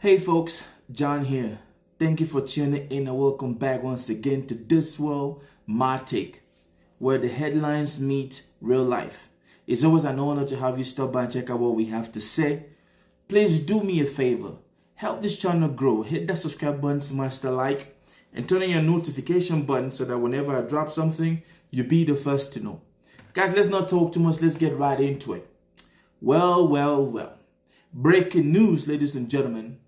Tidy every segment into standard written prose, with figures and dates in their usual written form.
Hey folks, John here. Thank you for tuning in and welcome back once again to This World, My Take, where the headlines meet real life. It's always an honor to have you stop by and check out what we have to say. Please do me a favor. Help this channel grow. Hit that subscribe button, smash the like, and turn on your notification button so that whenever I drop something, you'll be the first to know. Guys, let's not talk too much. Let's get right into it. Well. Breaking news, ladies and gentlemen.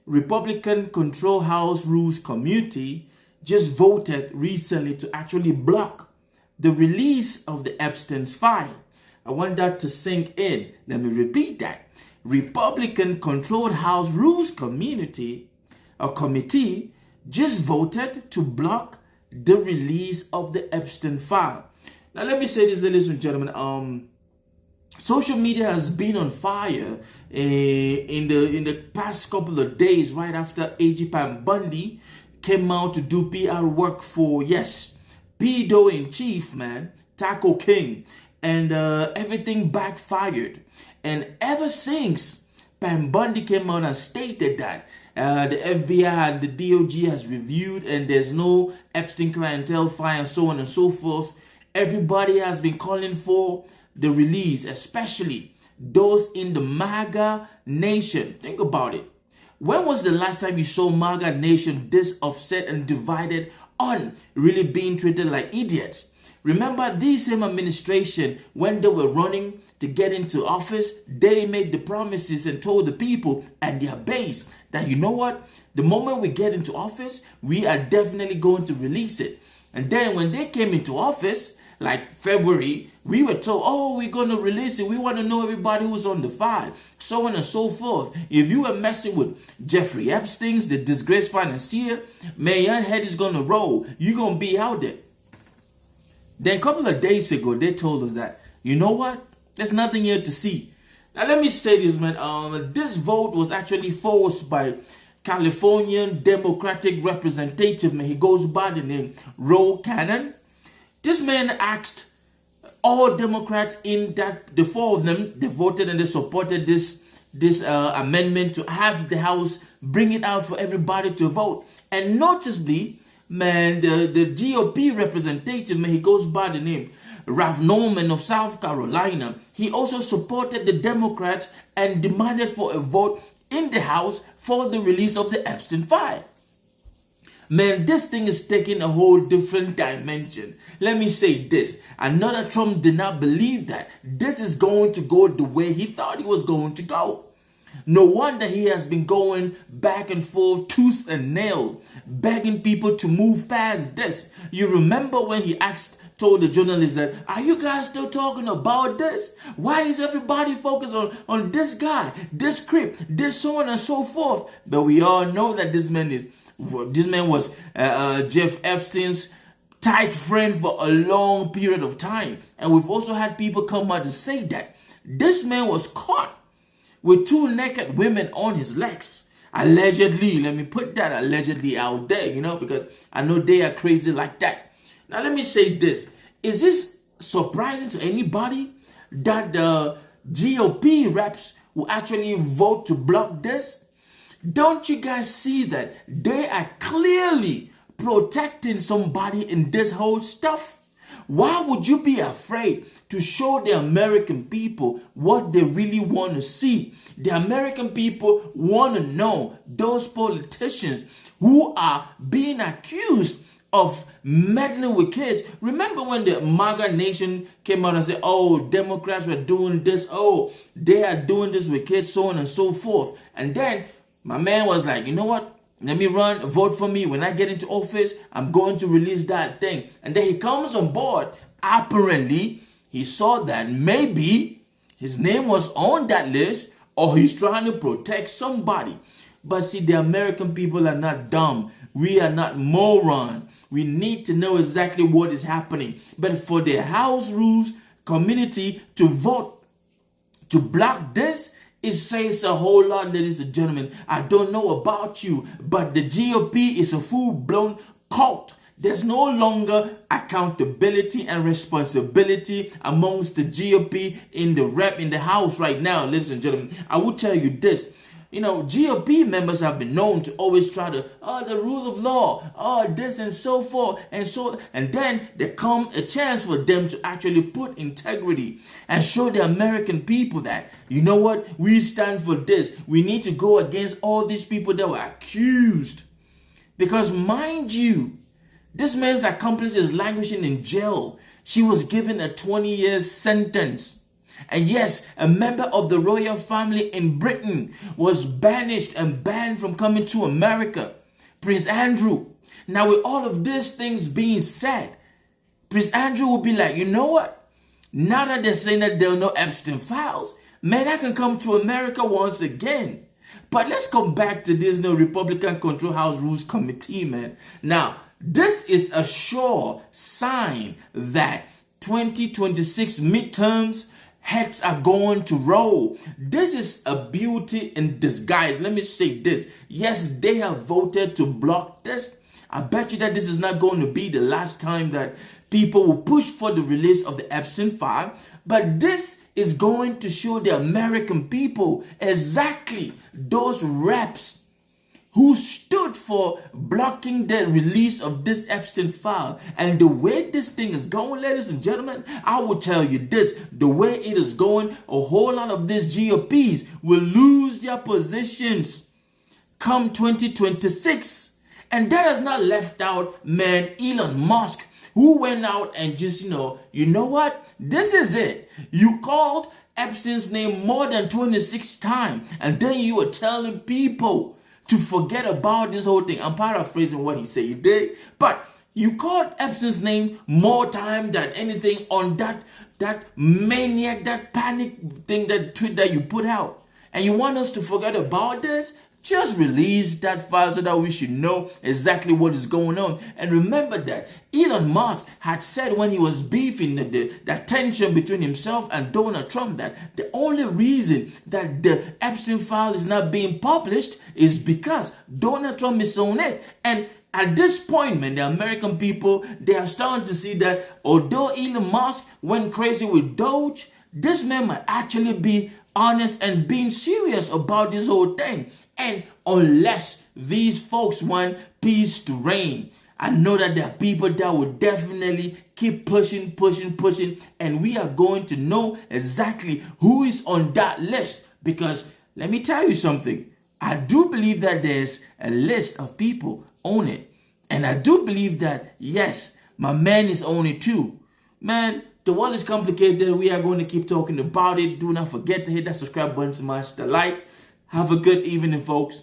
Republican-controlled House Rules Committee just voted recently to actually block the release of the Epstein's file. I want that to sink in. Let me repeat that. Republican-controlled House Rules Committee just voted to block the release of the Epstein file. Now, let me say this, ladies and gentlemen. Social media has been on fire in the past couple of days right after AG Pam Bundy came out to do PR work for, pedo in chief, man, Taco King, and everything backfired. And ever since Pam Bundy came out and stated that the FBI and the DOJ has reviewed and there's no Epstein clientele file and so on and so forth, everybody has been calling for the release, especially those in the MAGA nation. Think about it. When was the last time you saw MAGA nation this upset and divided on really being treated like idiots? Remember, this same administration, when they were running to get into office, they made the promises and told the people and their base that, you know what, the moment we get into office, we are definitely going to release it. And then when they came into office, like February, we were told, we're going to release it. We want to know everybody who's on the file, so on and so forth. If you were messing with Jeffrey Epstein's, the disgraced financier, man, your head is going to roll. You're going to be out there. Then a couple of days ago, they told us that, you know what? There's nothing here to see. Now, let me say this, man. This vote was actually forced by Californian Democratic representative, man. He goes by the name Roe Cannon. This man asked all Democrats in that, the four of them, they voted and they supported this amendment to have the House bring it out for everybody to vote. And noticeably, man, the GOP representative, man, he goes by the name Ralph Norman of South Carolina. He also supported the Democrats and demanded for a vote in the House for the release of the Epstein file. Man, this thing is taking a whole different dimension. Let me say this. Another Trump did not believe that this is going to go the way he thought it was going to go. No wonder he has been going back and forth, tooth and nail, begging people to move past this. You remember when he told the journalists that, are you guys still talking about this? Why is everybody focused on this guy, this creep, this so on and so forth? But we all know that this man was Jeff Epstein's tight friend for a long period of time. And we've also had people come out to say that this man was caught with two naked women on his legs. Allegedly, let me put that allegedly out there, because I know they are crazy like that. Now, let me say this. Is this surprising to anybody that the GOP reps will actually vote to block this? Don't you guys see that they are clearly protecting somebody in this whole stuff? Why would you be afraid to show the American people what they really want to see? The American people want to know those politicians who are being accused of meddling with kids. Remember when the MAGA nation came out and said, Democrats were doing this, they are doing this with kids, so on and so forth. And then my man was like, you know what? Let me vote for me. When I get into office, I'm going to release that thing. And then he comes on board. Apparently, he saw that maybe his name was on that list or he's trying to protect somebody. But see, the American people are not dumb. We are not morons. We need to know exactly what is happening. But for the House Rules Committee to vote to block this, it says a whole lot, ladies and gentlemen. I don't know about you, but the GOP is a full-blown cult. There's no longer accountability and responsibility amongst the GOP in the House right now, ladies and gentlemen. I will tell you this. GOP members have been known to always try to, the rule of law, this and so forth, and then there come a chance for them to actually put integrity and show the American people that, you know what, we stand for this. We need to go against all these people that were accused. Because mind you, this man's accomplice is languishing in jail. She was given a 20-year sentence. And yes, a member of the royal family in Britain was banished and banned from coming to America. Prince Andrew. Now with all of these things being said, Prince Andrew will be like, you know what? Now that they're saying that there are no Epstein files, man, I can come to America once again. But let's come back to this Republican-controlled House Rules Committee, man. Now, this is a sure sign that 2026 midterms heads are going to roll. This is a beauty in disguise. Let me say this. Yes, they have voted to block this. I bet you that this is not going to be the last time that people will push for the release of the Epstein file. But this is going to show the American people exactly those reps who stood for blocking the release of this Epstein file. And the way this thing is going, ladies and gentlemen, I will tell you this, the way it is going, a whole lot of these GOPs will lose their positions come 2026. And that has not left out, man, Elon Musk, who went out and just, you know what? This is it. You called Epstein's name more than 26 times. And then you were telling people to forget about this whole thing. I'm paraphrasing what he said. You did. But you called Epstein's name more time than anything on that maniac, that panic thing, that tweet that you put out. And you want us to forget about this? Just release that file so that we should know exactly what is going on. And remember that Elon Musk had said when he was beefing the tension between himself and Donald Trump that the only reason that the Epstein file is not being published is because Donald Trump is on it. And at this point, man, the American people, they are starting to see that although Elon Musk went crazy with Doge, this man might actually be honest and being serious about this whole thing. And unless these folks want peace to reign, I know that there are people that will definitely keep pushing, and we are going to know exactly who is on that list. Because let me tell you something, I do believe that there's a list of people on it. And I do believe that, yes, my man is on it too. Man, the world is complicated. We are going to keep talking about it. Do not forget to hit that subscribe button, smash the like. Have a good evening, folks.